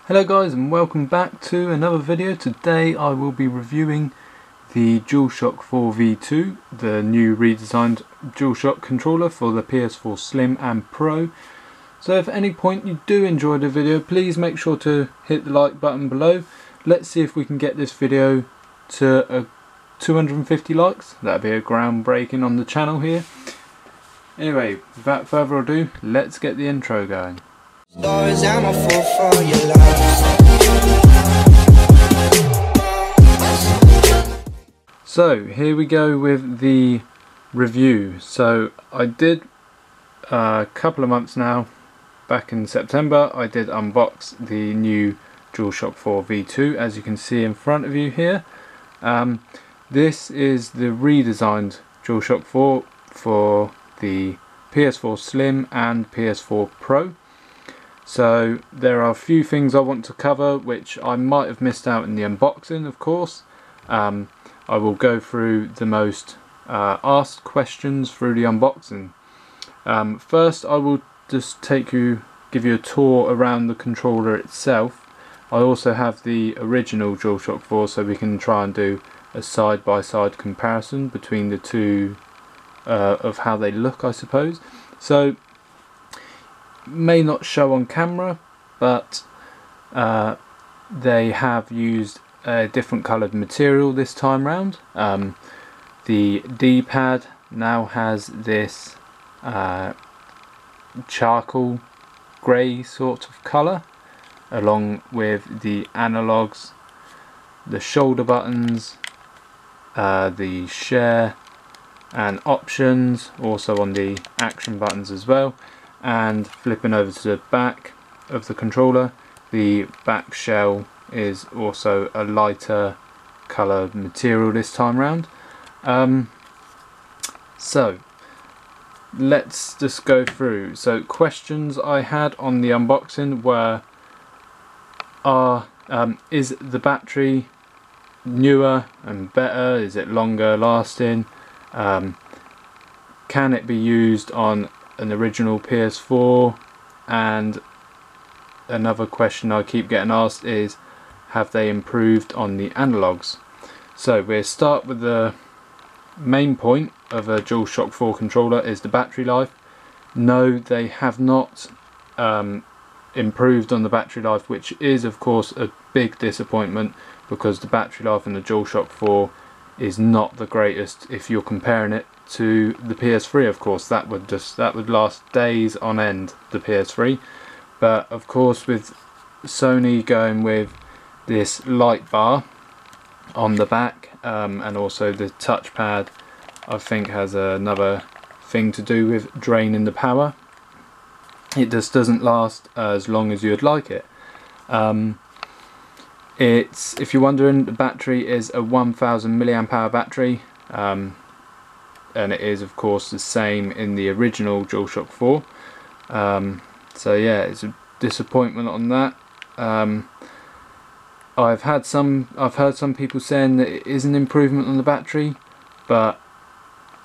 Hello guys, and welcome back to another video. Today I will be reviewing the DualShock 4 V2, the new redesigned DualShock controller for the PS4 Slim and Pro. So if at any point you do enjoy the video, please make sure to hit the like button below. Let's see if we can get this video to 250 likes. That'd be a groundbreaking on the channel here. Anyway, without further ado, let's get the intro going. I'm a fool for your love. So here we go with the review. So I did a couple of months now, back in September, I did unbox the new DualShock 4 V2, as you can see in front of you here. This is the redesigned DualShock 4 for the PS4 Slim and PS4 Pro. So there are a few things I want to cover which I might have missed out in the unboxing, of course. I will go through the most asked questions through the unboxing. First I will just give you a tour around the controller itself. I also have the original DualShock 4, so we can try and do a side-by-side comparison between the two of how they look, I suppose. So may not show on camera, but they have used a different coloured material this time round. The D-pad now has this charcoal grey sort of colour, along with the analogues, the shoulder buttons, the share and options, also on the action buttons as well. And flipping over to the back of the controller, the back shell is also a lighter coloured material this time round. So let's just go through. So questions I had on the unboxing were, is the battery newer and better? Is it longer lasting? Can it be used on an original PS4? And another question I keep getting asked is, have they improved on the analogues? So we'll start with the main point of a DualShock 4 controller, is the battery life. No, they have not improved on the battery life, which is of course a big disappointment, because the battery life in the DualShock 4 is not the greatest if you're comparing it to the PS3. Of course that would last days on end, the PS3. But of course, with Sony going with this light bar on the back, and also the touchpad, I think has another thing to do with draining the power. It just doesn't last as long as you'd like it. If you're wondering, the battery is a 1000 milliamp hour battery, and it is of course the same in the original DualShock 4. So yeah, it's a disappointment on that. I've heard some people saying that it is an improvement on the battery, but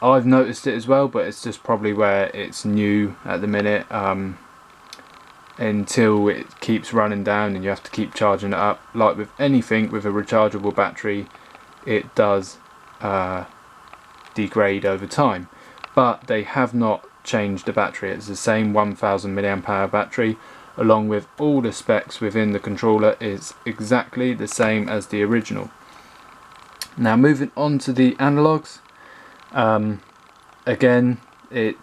I've noticed it as well, but it's just probably where it's new at the minute, until it keeps running down and you have to keep charging it up. Like with anything with a rechargeable battery, it does degrade over time. But they have not changed the battery. It's the same 1000 milliamp hour battery, along with all the specs within the controller is exactly the same as the original. Now moving on to the analogues, again, they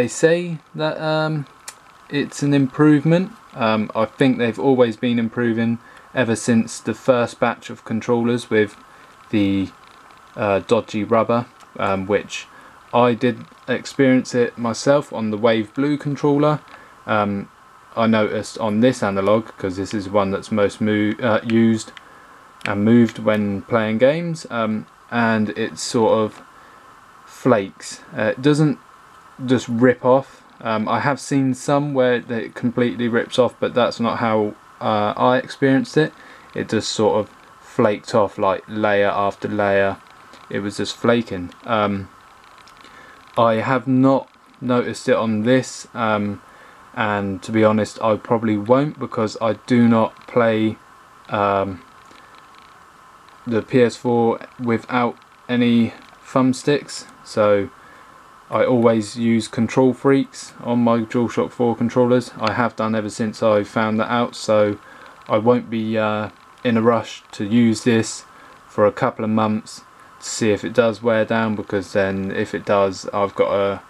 say that it's an improvement. I think they've always been improving ever since the first batch of controllers with the dodgy rubber, which I did experience it myself on the Wave Blue controller. I noticed on this analog, because this is one that's most used and moved when playing games, and it sort of flakes. It doesn't just rip off. I have seen some where it completely rips off, but that's not how I experienced it. It just sort of flaked off, like layer after layer. It was just flaking. I have not noticed it on this. and to be honest I probably won't, because I do not play the PS4 without any thumbsticks, so I always use Control Freaks on my DualShock 4 controllers. I have done ever since I found that out, so I won't be in a rush to use this for a couple of months to see if it does wear down, because then if it does, I've got a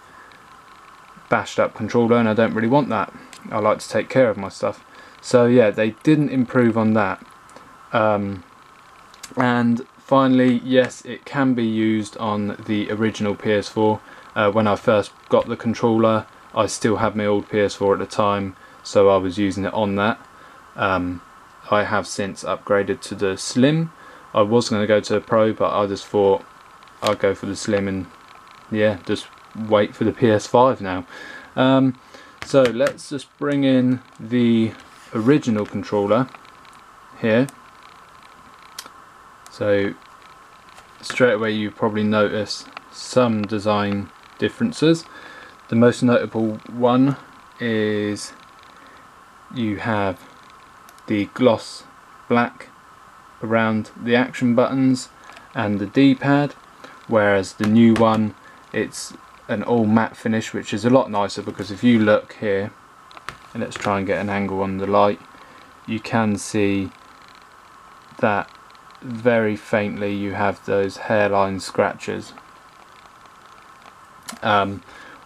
bashed up controller and I don't really want that. I like to take care of my stuff. So yeah, they didn't improve on that. And finally, yes, it can be used on the original PS4. When I first got the controller, I still had my old PS4 at the time, so I was using it on that. I have since upgraded to the Slim. I was going to go to the Pro, but I just thought I'd go for the Slim and yeah, just wait for the PS5 now. So let's just bring in the original controller here. So straight away you probably notice some design differences. The most notable one is you have the gloss black around the action buttons and the D-pad, whereas the new one, it's an all matte finish, which is a lot nicer, because if you look here, and let's try and get an angle on the light, you can see that very faintly you have those hairline scratches.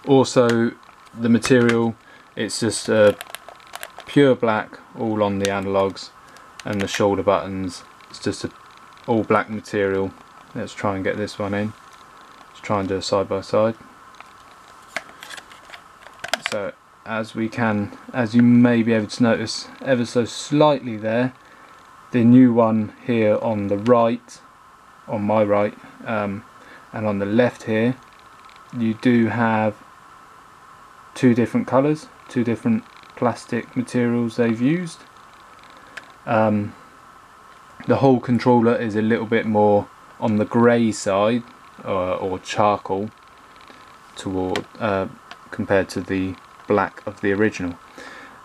Also the material, it's just pure black all on the analogues, and the shoulder buttons, it's just a all black material. Let's try and get this one in. Let's try and do a side by side. So as you may be able to notice ever so slightly there, the new one here on the right, on my right, and on the left here, you do have two different colours, two different plastic materials they've used. The whole controller is a little bit more on the grey side, or charcoal, toward compared to the black of the original.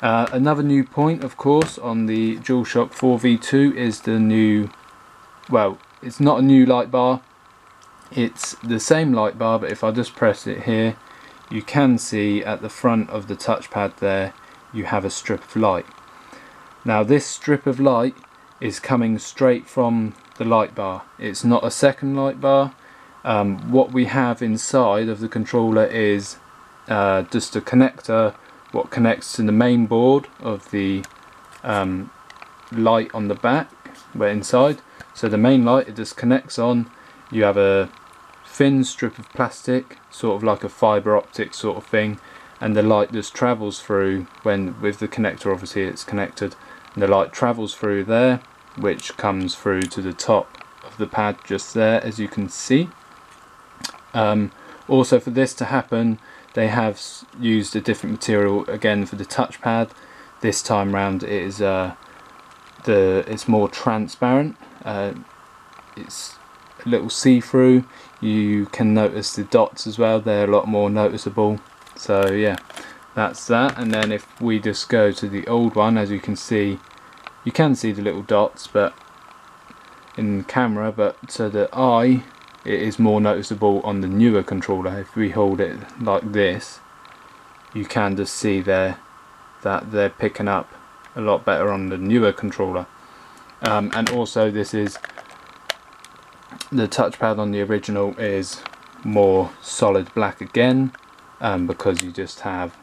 Another new point, of course, on the DualShock 4v2 is the new, well, it's not a new light bar, it's the same light bar, but if I just press it here, you can see at the front of the touchpad there, you have a strip of light. Now this strip of light is coming straight from the light bar. It's not a second light bar. What we have inside of the controller is just a connector, what connects to the main board of the light on the back, where inside. So the main light, it just connects on. You have a thin strip of plastic, sort of like a fibre optic sort of thing, and the light just travels through, when with the connector obviously it's connected, and the light travels through there, which comes through to the top of the pad just there, as you can see. Also, for this to happen, they have used a different material again for the touchpad. This time round it is it's more transparent. It's a little see-through. You can notice the dots as well, they're a lot more noticeable. So yeah, that's that. And then if we just go to the old one, as you can see the little dots, but in camera, but to the eye it is more noticeable on the newer controller. If we hold it like this, you can just see there that they're picking up a lot better on the newer controller. And also this is, the touchpad on the original is more solid black again, because you just have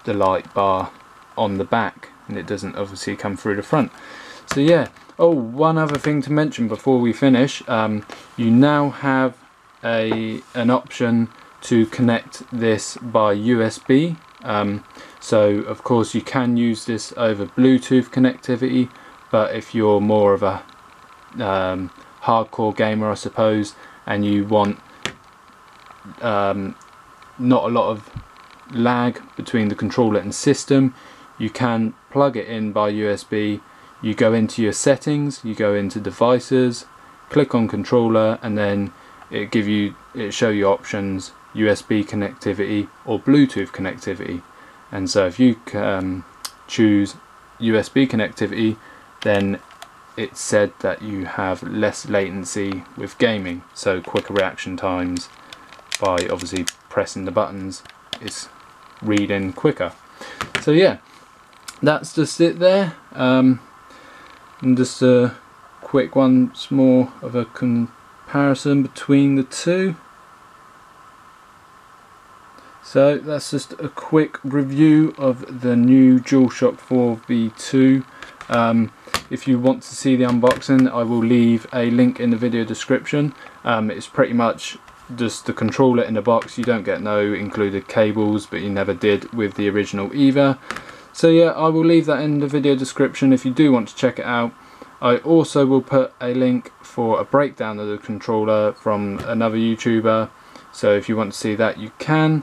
the light bar on the back and it doesn't obviously come through the front. So yeah. Oh, one other thing to mention before we finish, you now have an option to connect this by USB. So of course you can use this over Bluetooth connectivity, but if you're more of a hardcore gamer, I suppose, and you want not a lot of lag between the controller and system, you can plug it in by USB. You go into your settings, you go into devices, click on controller, and then it show you options, USB connectivity or Bluetooth connectivity. and so if you choose USB connectivity, then it's said that you have less latency with gaming, so quicker reaction times by obviously pressing the buttons. It's reading quicker. So yeah, that's just it there. And just a quick once more of a comparison between the two. So that's just a quick review of the new DualShock 4 V2. If you want to see the unboxing, I will leave a link in the video description. It's pretty much just the controller in the box. You don't get no included cables, but you never did with the original either. So yeah, I will leave that in the video description if you do want to check it out. I also will put a link for a breakdown of the controller from another YouTuber, so if you want to see that, you can.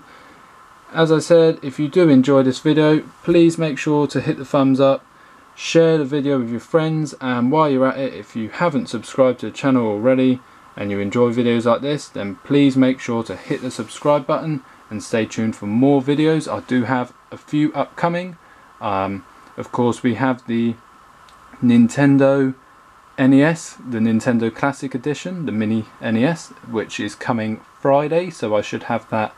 As I said, if you do enjoy this video, please make sure to hit the thumbs up, share the video with your friends, and while you're at it, if you haven't subscribed to the channel already and you enjoy videos like this, then please make sure to hit the subscribe button and stay tuned for more videos. I do have a few upcoming. Of course, we have the Nintendo NES, the Nintendo Classic Edition, the Mini NES, which is coming Friday, so I should have that.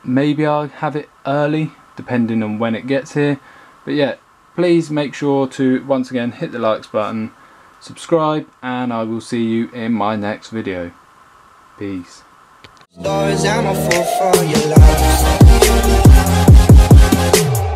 Maybe I'll have it early, depending on when it gets here. But yeah, please make sure to once again hit the likes button, subscribe, and I will see you in my next video. Peace. Stars, I'm a fool for your love.